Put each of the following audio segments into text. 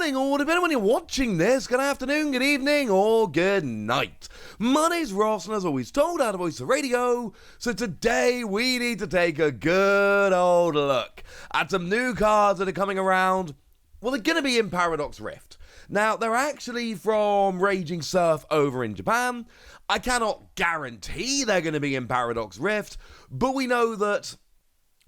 morning, or depending when you're watching this, good afternoon, good evening, or good night. My name's Ross, and as always told, out of Voice of Radio, so today we need to take a good old look at some new cards that are coming around. Well, they're going to be in Paradox Rift. Now, they're actually from Raging Surf over in Japan. I cannot guarantee they're going to be in Paradox Rift, but we know that,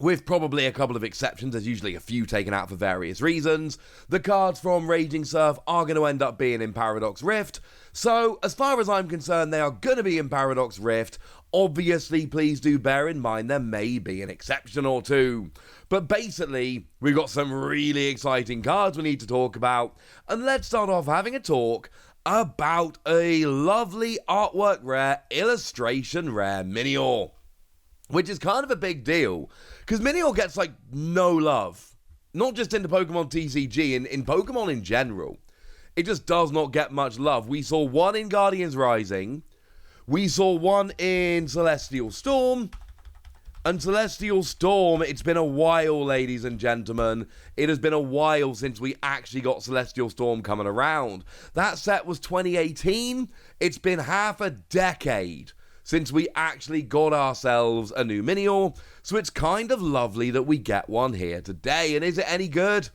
with probably a couple of exceptions, there's usually a few taken out for various reasons, the cards from Raging Surf are going to end up being in Paradox Rift. So, as far as I'm concerned, they are going to be in Paradox Rift. Obviously, please do bear in mind there may be an exception or two. But basically, we've got some really exciting cards we need to talk about. And let's start off having a talk about a lovely artwork rare, illustration rare Minior. Which is kind of a big deal, because Minior gets, like, no love. Not just in the Pokémon TCG, in Pokémon in general. It just does not get much love. We saw one in Guardians Rising, we saw one in Celestial Storm, and Celestial Storm, it's been a while, ladies and gentlemen. It has been a while since we actually got Celestial Storm coming around. That set was 2018. It's been half a decade since we actually got ourselves a new Minior, so it's kind of lovely that we get one here today. And is it any good?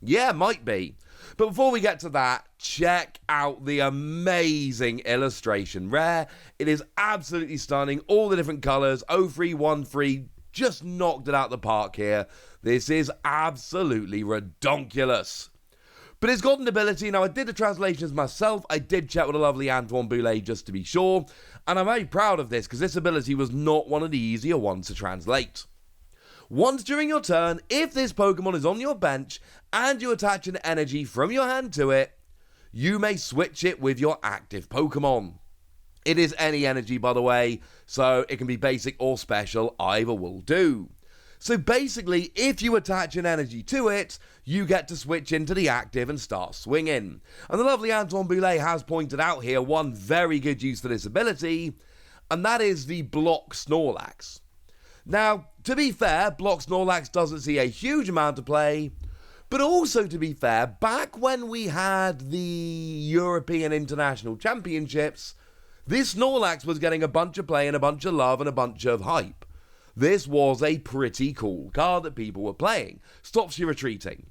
Yeah, might be. But before we get to that, check out the amazing illustration rare. It is absolutely stunning. All the different colours, 0313, just knocked it out the park here. This is absolutely redonkulous. But it's got an ability. Now, I did the translations myself. I did check with a lovely Antoine Boulet just to be sure. And I'm very proud of this because this ability was not one of the easier ones to translate. Once during your turn, if this Pokemon is on your bench and you attach an energy from your hand to it, you may switch it with your active Pokemon. It is any energy, by the way, so it can be basic or special. Either will do. So basically, if you attach an energy to it, you get to switch into the active and start swinging. And the lovely Antoine Boulet has pointed out here one very good use for this ability, and that is the Block Snorlax. Now, to be fair, Block Snorlax doesn't see a huge amount of play, but also to be fair, back when we had the European International Championships, this Snorlax was getting a bunch of play and a bunch of love and a bunch of hype. This was a pretty cool card that people were playing. Stops you retreating.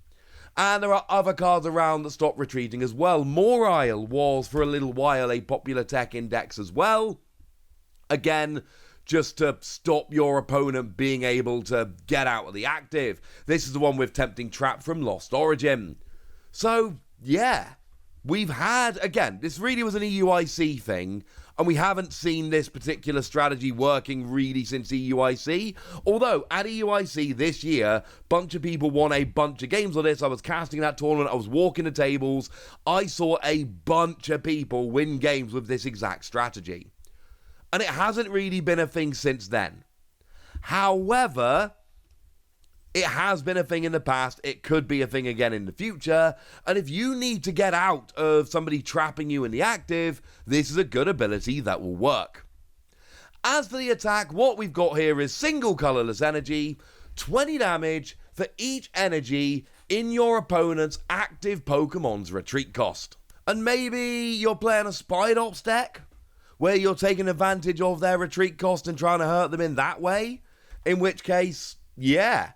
And there are other cards around that stop retreating as well. Morile was, for a little while, a popular tech index as well. Again, just to stop your opponent being able to get out of the active. This is the one with Tempting Trap from Lost Origin. So, yeah. We've had, again, this really was an EUIC thing, and we haven't seen this particular strategy working really since EUIC. Although, at EUIC this year, a bunch of people won a bunch of games on this. I was casting that tournament, I was walking the tables. I saw a bunch of people win games with this exact strategy. And it hasn't really been a thing since then. However, it has been a thing in the past, it could be a thing again in the future, and if you need to get out of somebody trapping you in the active, this is a good ability that will work. As for the attack, what we've got here is single colourless energy, 20 damage for each energy in your opponent's active Pokemon's retreat cost. And maybe you're playing a Spidops deck, where you're taking advantage of their retreat cost and trying to hurt them in that way, in which case, yeah.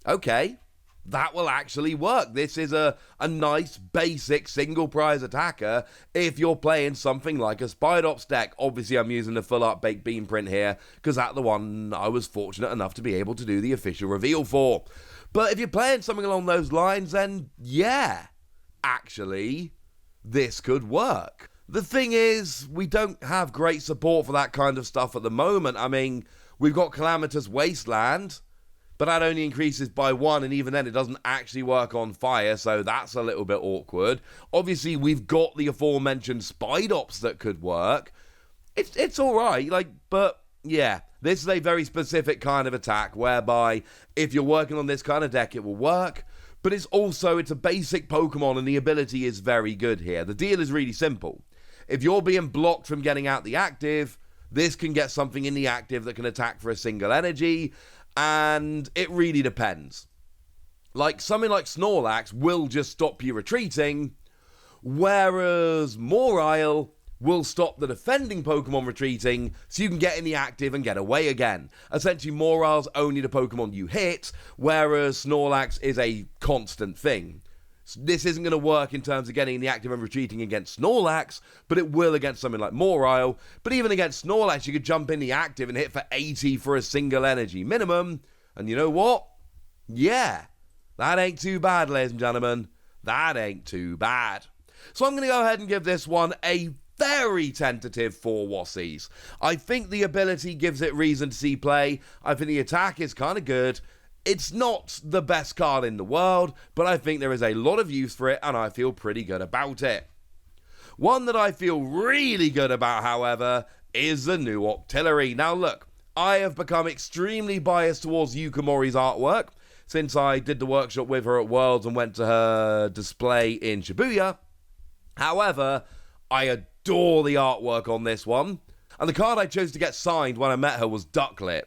Okay, that will actually work. This is a nice, basic, single-prize attacker if you're playing something like a Spidops deck. Obviously, I'm using the full art baked bean print here, because that's the one I was fortunate enough to be able to do the official reveal for. But if you're playing something along those lines, then yeah, actually, this could work. The thing is, we don't have great support for that kind of stuff at the moment. I mean, we've got Calamitous Wasteland, but that only increases by 1, and even then it doesn't actually work on fire, so that's a little bit awkward. Obviously, we've got the aforementioned Spidops that could work. It's alright, but yeah, this is a very specific kind of attack, whereby if you're working on this kind of deck, it will work, but it's a basic Pokemon, and the ability is very good here. The deal is really simple. If you're being blocked from getting out the active, this can get something in the active that can attack for a single energy, and it really depends. Like, something like Snorlax will just stop you retreating, whereas Mawile will stop the defending Pokemon retreating so you can get in the active and get away again. Essentially, Mawile's only the Pokemon you hit, whereas Snorlax is a constant thing. This isn't going to work in terms of getting in the active and retreating against Snorlax, but it will against something like Mawile. But even against Snorlax, you could jump in the active and hit for 80 for a single energy minimum. And you know what? Yeah, that ain't too bad, ladies and gentlemen. That ain't too bad. So I'm going to go ahead and give this one a very tentative 4 Wassies. I think the ability gives it reason to see play. I think the attack is kind of good. It's not the best card in the world, but I think there is a lot of use for it, and I feel pretty good about it. One that I feel really good about, however, is the new Octillery. Now look, I have become extremely biased towards Yukimori's artwork since I did the workshop with her at Worlds and went to her display in Shibuya. However, I adore the artwork on this one, and the card I chose to get signed when I met her was Ducklet.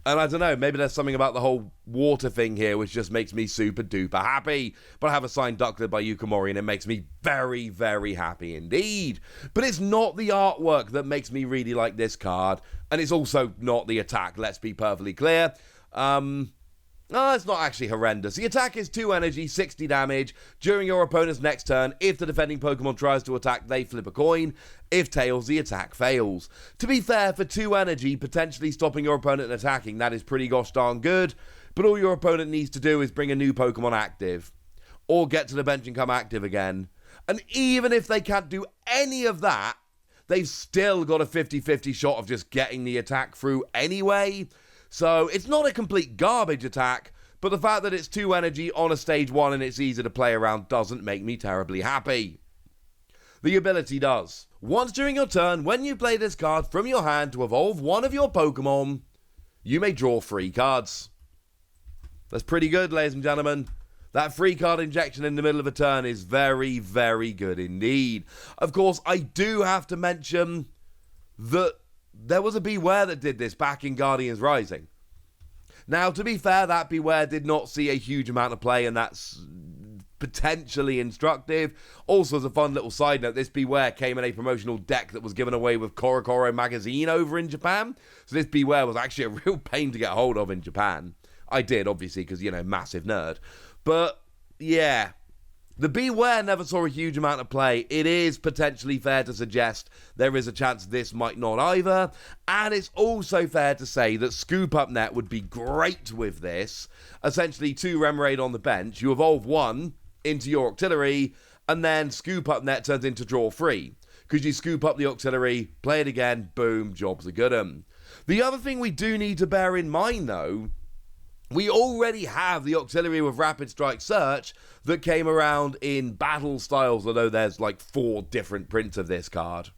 And I don't know, maybe there's something about the whole water thing here which just makes me super duper happy. But I have a signed Ducklet by Yukimori and it makes me very, very happy indeed. But it's not the artwork that makes me really like this card, and it's also not the attack, let's be perfectly clear. No, it's not actually horrendous. The attack is 2 energy, 60 damage. During your opponent's next turn, if the defending Pokemon tries to attack, they flip a coin. If tails, the attack fails. To be fair, for 2 energy, potentially stopping your opponent attacking, that is pretty gosh darn good. But all your opponent needs to do is bring a new Pokemon active, or get to the bench and come active again. And even if they can't do any of that, they've still got a 50-50 shot of just getting the attack through anyway. So it's not a complete garbage attack, but the fact that it's 2 energy on a stage 1 and it's easy to play around doesn't make me terribly happy. The ability does. Once during your turn, when you play this card from your hand to evolve one of your Pokemon, you may draw 3 cards. That's pretty good, ladies and gentlemen. That 3 card injection in the middle of a turn is very, very good indeed. Of course, I do have to mention that there was a Beware that did this back in Guardians Rising. Now, to be fair, that Beware did not see a huge amount of play, and that's potentially instructive. Also, as a fun little side note, this Beware came in a promotional deck that was given away with Korokoro magazine over in Japan. So this Beware was actually a real pain to get hold of in Japan. I did, obviously, because, you know, massive nerd. But, yeah. The Beware never saw a huge amount of play. It is potentially fair to suggest there is a chance this might not either. And it's also fair to say that Scoop Up Net would be great with this. Essentially, 2 Remoraid on the bench. You evolve 1 into your Octillery, and then Scoop Up Net turns into draw 3. Because you scoop up the Octillery, play it again, boom, job's a good 'un. The other thing we do need to bear in mind, though, we already have the Octillery with Rapid Strike Search that came around in battle styles, although there's like 4 different prints of this card.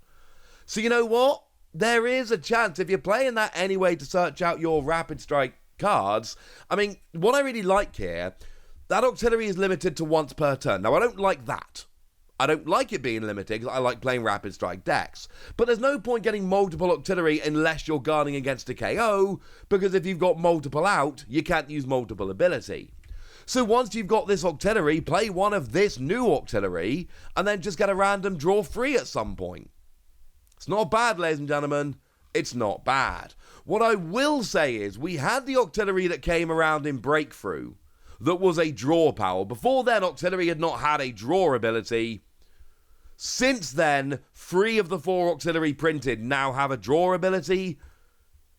So you know what? There is a chance, if you're playing that anyway to search out your Rapid Strike cards, I mean, what I really like here, that Octillery is limited to once per turn. Now, I don't like that. I don't like it being limited because I like playing Rapid Strike decks. But there's no point getting multiple Octillery unless you're guarding against a KO, because if you've got multiple out, you can't use multiple ability. So once you've got this Octillery, play one of this new Octillery, and then just get a random draw 3 at some point. It's not bad, ladies and gentlemen. It's not bad. What I will say is, we had the Octillery that came around in Breakthrough that was a draw power. Before then, Octillery had not had a draw ability. Since then, 3 of the 4 Octillery printed now have a draw ability.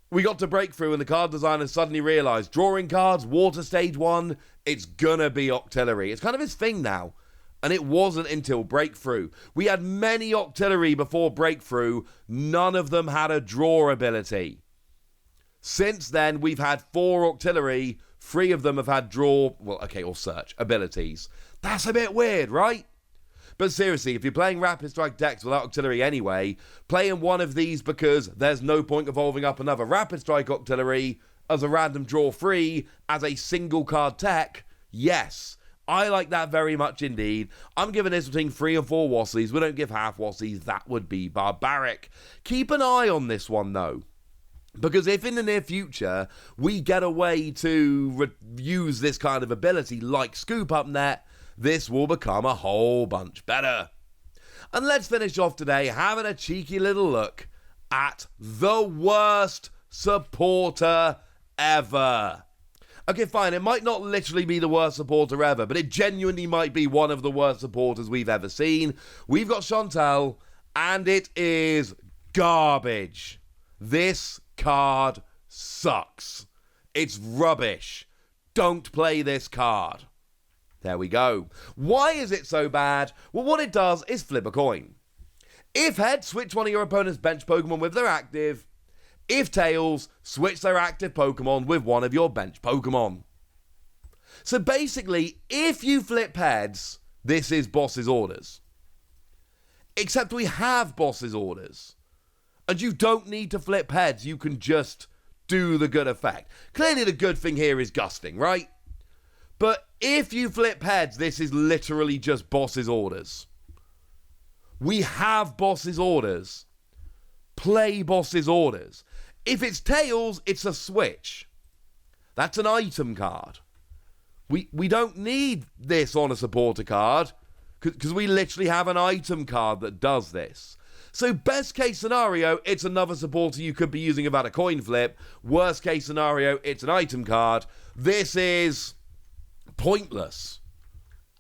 We got to Breakthrough and the card designers suddenly realised, drawing cards, water stage 1, it's gonna be Octillery. It's kind of his thing now. And it wasn't until Breakthrough. We had many Octillery before Breakthrough, none of them had a draw ability. Since then, we've had 4 Octillery, 3 of them have had draw, or search abilities. That's a bit weird, right? But seriously, if you're playing Rapid Strike decks without Octillery anyway, playing one of these because there's no point evolving up another Rapid Strike Octillery as a random draw 3 as a single card tech, yes, I like that very much indeed. I'm giving this between 3 and 4 Wassies. We don't give half Wassies. That would be barbaric. Keep an eye on this one, though. Because if in the near future we get a way to use this kind of ability like Scoop Up Net, this will become a whole bunch better. And let's finish off today having a cheeky little look at the worst supporter ever. Okay, fine, it might not literally be the worst supporter ever, but it genuinely might be one of the worst supporters we've ever seen. We've got Chantal, and it is garbage. This card sucks. It's rubbish. Don't play this card. There we go. Why is it so bad? Well, what it does is flip a coin. If heads, switch one of your opponent's bench Pokemon with their active. If tails, switch their active Pokemon with one of your bench Pokemon. So basically, if you flip heads, this is boss's orders. Except we have boss's orders. And you don't need to flip heads, you can just do the good effect. Clearly the good thing here is gusting, right? But if you flip heads, this is literally just boss's orders. We have boss's orders. Play boss's orders. If it's tails, it's a switch. That's an item card. We don't need this on a supporter card because we literally have an item card that does this. So best case scenario, it's another supporter you could be using about a coin flip. Worst case scenario, it's an item card. This is pointless.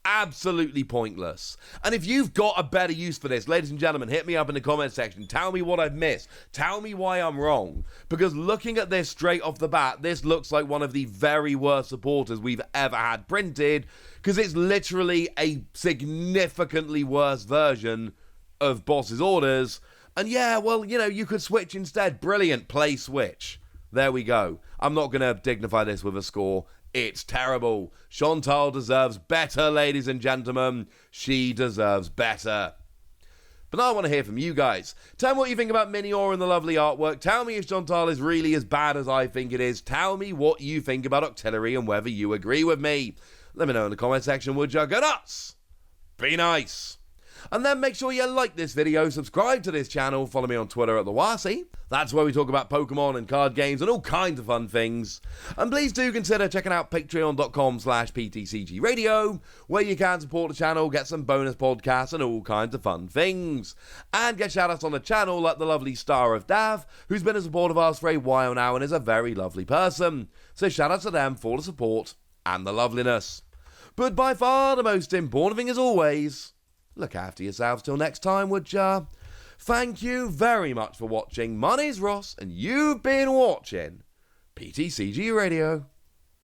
Absolutely pointless. And if you've got a better use for this, ladies and gentlemen, hit me up in the comment section. Tell me what I've missed. Tell me why I'm wrong. Because looking at this straight off the bat, this looks like one of the very worst supporters we've ever had printed. Because it's literally a significantly worse version of boss's orders. And yeah, well, you know, you could switch instead. Brilliant. Play switch. There we go. I'm not going to dignify this with a score. It's terrible. Chantal deserves better, ladies and gentlemen. She deserves better. But now I want to hear from you guys. Tell me what you think about Minior and the lovely artwork. Tell me if Chantal is really as bad as I think it is. Tell me what you think about Octillery and whether you agree with me. Let me know in the comment section, would you? Go nuts! Be nice! And then make sure you like this video, subscribe to this channel, follow me on Twitter at @TheWasi. That's where we talk about Pokemon and card games and all kinds of fun things. And please do consider checking out patreon.com/PTCGradio, where you can support the channel, get some bonus podcasts and all kinds of fun things. And get shout-outs on the channel like the lovely Star of Dav, who's been a supporter of ours for a while now and is a very lovely person. So shout out to them for the support and the loveliness. But by far the most important thing as always, look after yourselves till next time, would ya? Thank you very much for watching. My name's Ross, and you've been watching PTCG Radio.